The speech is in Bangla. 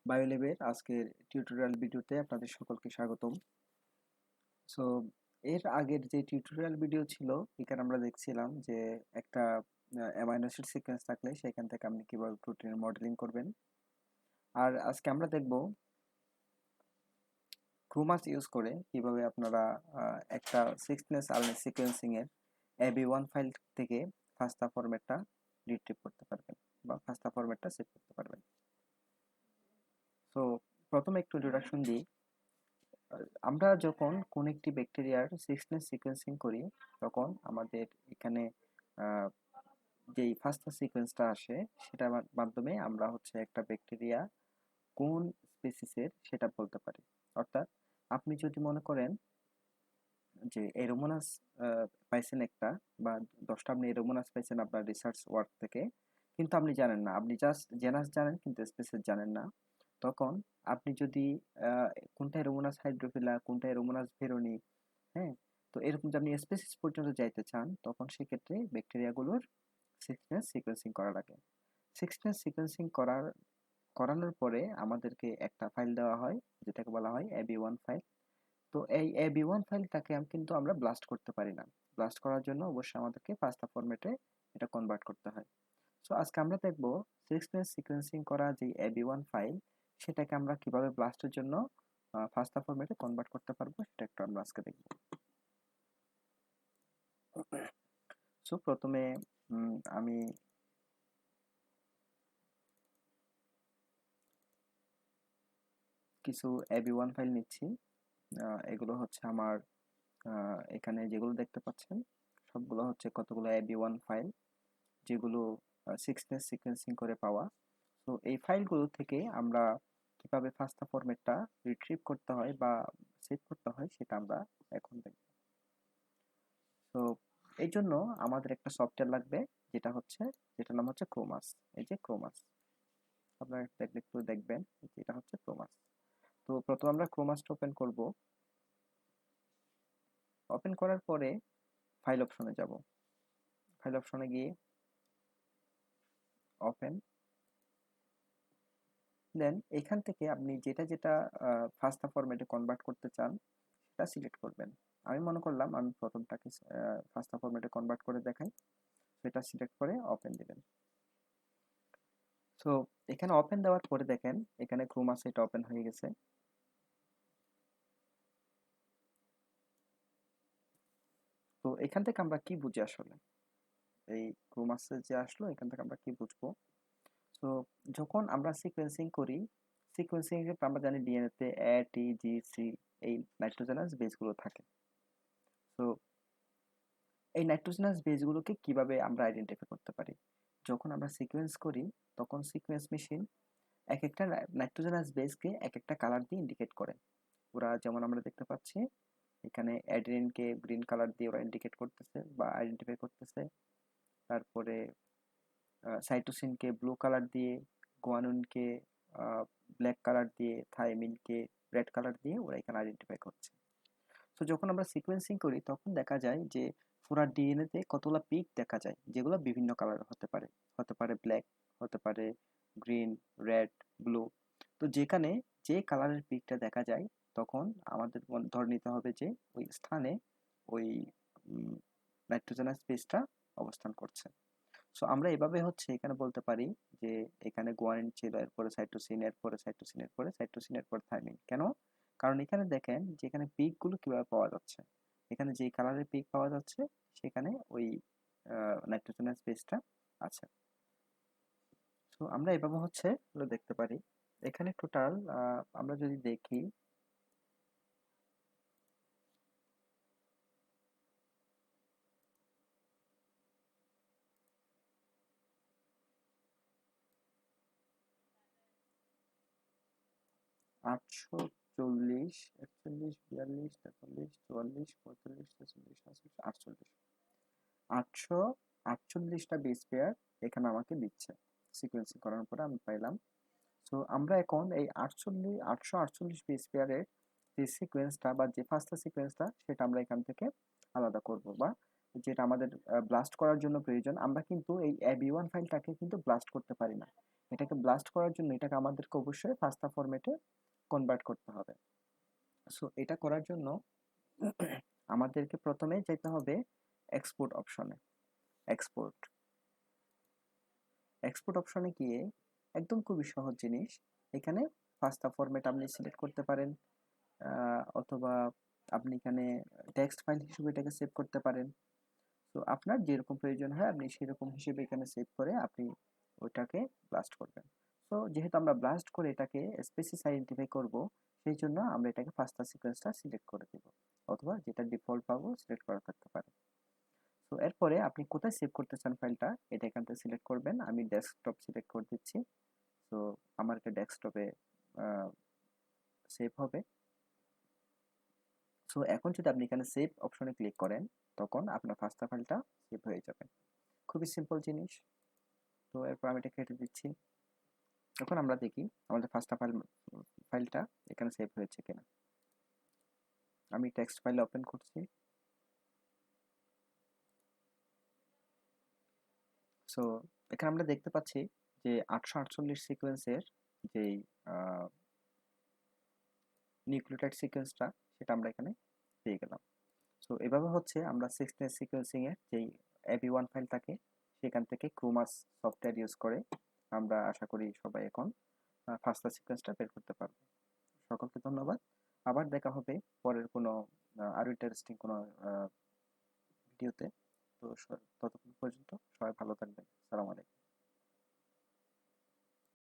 বায়োল্যাবের আজকের টিউটোরিয়াল ভিডিওতে আপনাদের সকলকে স্বাগতম। সো এর আগের যে টিউটোরিয়াল ভিডিও ছিল এখানে আমরা দেখছিলাম যে একটা অ্যামাইনো অ্যাসিড সিকোয়েন্স থাকলে সেখান থেকে আপনি কিভাবে প্রোটিনের মডেলিং করবেন। আর আজকে আমরা দেখব ক্রোমাস ইউজ করে কিভাবে আপনারা একটা 6' আরএনএ সিকোয়েন্সিং এর AB1 ফাইল থেকে ফাস্টা ফরম্যাটটা রিট্রিভ করতে পারবেন বা ফাস্টা ফরম্যাটটা সেট করতে পারবেন। সো প্রথমে একটু ইন্ট্রোডাকশন দিই। আমরা যখন কোন একটি ব্যাকটেরিয়ার সিক্সনেস সিকোয়েন্সিং করি তখন আমাদের এখানে আহ, যেই ফার্স্ট সিকোয়েন্সটা আসে সেটার মাধ্যমে আমরা হচ্ছে একটা ব্যাকটেরিয়া কোন স্পেসিসের সেটা বলতে পারি। অর্থাৎ আপনি যদি মনে করেন যে এরোমোনাস পাইছেন একটা বা 10টা আপনি এরোমোনাস পাইছেন আপনার রিসার্চ ওয়ার্ক থেকে, কিন্তু আপনি জানেন না, আপনি জাস্ট জেনাস জানেন কিন্তু স্পেসিস জানেন না। তখন আপনি যদি কোনটা এরোমোনাস হাইড্রোফিলা, কোনটা এরোমোনাস ভেরোনি, হ্যাঁ, তো এরকম যে আপনি স্পেসিস পর্যন্ত যাইতে চান তখন সেক্ষেত্রে ব্যাকটেরিয়াগুলোর সিকনেস সিকোয়েন্সিং করা লাগে। সিকনেস সিকোয়েন্সিং করানোর পরে আমাদেরকে একটা ফাইল দেওয়া হয় যেটাকে বলা হয় AB1 ফাইল। তো এই AB1 ফাইলটাকে কিন্তু আমরা ব্লাস্ট করতে পারি না। ব্লাস্ট করার জন্য অবশ্যই আমাদেরকে ফাস্টা ফরম্যাটে এটা কনভার্ট করতে হয়। সো আজকে আমরা দেখব সিকনেস সিকোয়েন্সিং করা যে AB1 ফাইল সেটাকে আমরা কিভাবে ব্লাস্টের জন্য ফাস্টা ফরম্যাটে কনভার্ট করতে পারবো সেটা একটু আমরা আজকে দেখব। সো প্রথমে আমি কিছু AB1 ফাইল নিচ্ছি। এগুলো হচ্ছে আমার এখানে যেগুলো দেখতে পাচ্ছেন সবগুলো হচ্ছে কতগুলো AB1 ফাইল যেগুলো সিক্সনেস সিকোয়েন্সিং করে পাওয়া। তো এই ফাইলগুলো থেকে আমরা কিভাবে ফাস্টা ফরম্যাটটা রিট্রিভ করতে হয় বা সেভ করতে হয় সেটা আমরা এখন দেখব। তো এই জন্য আমাদের একটা সফটওয়্যার লাগবে যেটার নাম হচ্ছে ক্রোমাস। এই যে ক্রোমাস, আপনারা একটু দেখবেন যে এটা হচ্ছে ক্রোমাস। তো প্রথমে আমরা ক্রোমাসটা ওপেন করব। ওপেন করার পরে ফাইল অপশনে যাব। ফাইল অপশনে গিয়ে ওপেন, দেন এখান থেকে আপনি যেটা যেটা ফাস্টা ফরম্যাটে কনভার্ট করতে চান সেটা সিলেক্ট করবেন। আমি মনে করলাম আমি প্রথমটাকে ফাস্টা ফরম্যাটে কনভার্ট করে দেখাই, সেটা সিলেক্ট করে ওপেন দিবেন। সো এখানে ওপেন দেওয়ার পরে দেখেন এখানে ক্রোমাস এটা ওপেন হয়ে গেছে। তো এখান থেকে আমরা কি বুঝি আসলে, এই ক্রোমাসে যে আসলো এখান থেকে আমরা কি বুঝবো? তো যখন আমরা সিকোয়েন্সিং করি, সিকোয়েন্সিং এর ক্ষেত্রে আমরা জানি ডিএনএ তে এ টি জি সি এই নাইট্রোজেনাস বেসগুলো থাকে। তো এই নাইট্রোজেনাস বেসগুলোকে কিভাবে আমরা আইডেন্টিফাই করতে পারি? যখন আমরা সিকোয়েন্স করি তখন সিকোয়েন্স মেশিন এক একটা নাইট্রোজেনাস বেসকে এক একটা কালার দিয়ে ইন্ডিকেট করে। ওরা যেমন আমরা দেখতে পাচ্ছি এখানে অ্যাডেনিনকে গ্রিন কালার দিয়ে ওরা ইন্ডিকেট করতেছে বা আইডেন্টিফাই করতেছে। তারপরে সাইটোসিনকে ব্লু কালার দিয়ে, গুয়ানিনকে ব্ল্যাক কালার দিয়ে, থাইমিনকে রেড কালার দিয়ে ওরা এখানে আইডেন্টিফাই করছে। তো যখন আমরা সিকোয়েন্সিং করি তখন দেখা যায় যে পুরা ডিএনএ তে কতগুলো পিক দেখা যায় যেগুলো বিভিন্ন কালার হতে পারে, হতে পারে ব্ল্যাক, হতে পারে গ্রিন, রেড, ব্লু। তো যেখানে যে কালারের পিকটা দেখা যায় তখন আমাদের ধরে নিতে হবে যে ওই স্থানে ওই নাইট্রোজেনাস স্পেসটা অবস্থান করছে। সো আমরা এভাবে হচ্ছে এখানে বলতে পারি যে এখানে গুয়ানিন ছিল, এরপরে সাইটোসিন, এরপরে সাইটোসিন, এরপরে সাইটোসিন, এরপর থাইমিন। কেন? কারণ এখানে দেখেন যে এখানে পিক গুলো কিভাবে পাওয়া যাচ্ছে। এখানে যে কালারের পিক পাওয়া যাচ্ছে সেখানে ওই নাইট্রোজেনাস বেসটা আছে। তো আমরা এভাবে হচ্ছে এগুলো দেখতে পারি। এখানে টোটাল আমরা যদি দেখি 840, 41, 42, 43, 44, 45, 46, 47, 48, 848টা বেস পেয়ার এখানে আমাকে দিচ্ছে। সিকোয়েন্সিং করার পরে আমি পাইলাম। সো আমরা এখন এই 848 বেস পেয়ারের যে সিকোয়েন্সটা বা যে ফার্স্ট সিকোয়েন্সটা সেটা আমরা এখান থেকে আলাদা করব বা যেটা আমাদের ব্লাস্ট করার জন্য প্রয়োজন, আমরা কিন্তু এই AB1 ফাইলটাকে কিন্তু ব্লাস্ট করতে পারি না। এটাকে ব্লাস্ট করার জন্য এটাকে আমাদেরকে অবশ্যই FASTA ফরম্যাটে কনভার্ট করতে হবে। সো এটা করার জন্য আমাদেরকে প্রথমে যেতে হবে এক্সপোর্ট অপশনে। এক্সপোর্ট এক্সপোর্ট অপশনে গিয়ে একদম খুবই সহজ জিনিস, এখানে FASTA ফরম্যাট আপনি সিলেক্ট করতে পারেন, অথবা আপনি এখানে টেক্সট ফাইল হিসেবে এটাকে সেভ করতে পারেন। তো আপনার যেরকম প্রয়োজন হয় আপনি সেরকম হিসেবে এখানে সেভ করে আপনি ওইটাকে ব্লাস্ট করবেন। তো যেহেতু আমরা ব্লাস্ট করে এটাকে স্পেসিস আইডেন্টিফাই করব, সেই জন্য আমরা এটাকে FASTA সিকোয়েন্সটা সিলেক্ট করে দেব, অথবা যেটা ডিফল্ট পাবো সিলেক্ট করা থাকতে পারে। তো এরপরে আপনি কোথায় সেভ করতে চান ফাইলটা, এটা এখান থেকে সিলেক্ট করবেন। আমি ডেস্কটপ সিলেক্ট করে দিচ্ছি। তো আমার এটা ডেস্কটপে সেভ হবে। সো এখন যদি আপনি এখানে সেভ অপশনে ক্লিক করেন, তখন আপনার FASTA ফাইলটা সেভ হয়ে যাবে। খুবই সিম্পল জিনিস। তো এরপর আমি এটা কেটে দিচ্ছি। এখন আমরা দেখি আমাদের FASTA ফাইলটা এখানে সেভ হয়েছে কিনা। আমি টেক্সট ফাইল ওপেন করছি। সো এখানে আমরা দেখতে পাচ্ছি যে 848 সিকোয়েন্সের যেই নিউক্লিওটাইড সিকোয়েন্সটা, সেটা আমরা এখানে পেয়ে গেলাম। সো এভাবে হচ্ছে আমরা 16 সিকোয়েন্সিং এর যেই AB1 ফাইল থাকে সেখান থেকে ক্রোমাস সফটওয়্যার ইউজ করে আমরা আশা করি সবাই এখন FASTA সিকোয়েন্সটা বের করতে পারবো। সকলকে ধন্যবাদ। আবার দেখা হবে পরের কোনো আরো ইন্টারেস্টিং কোনো ভিডিওতে। তো ততক্ষণ পর্যন্ত সবাই ভালো থাকবেন। আসসালামু আলাইকুম।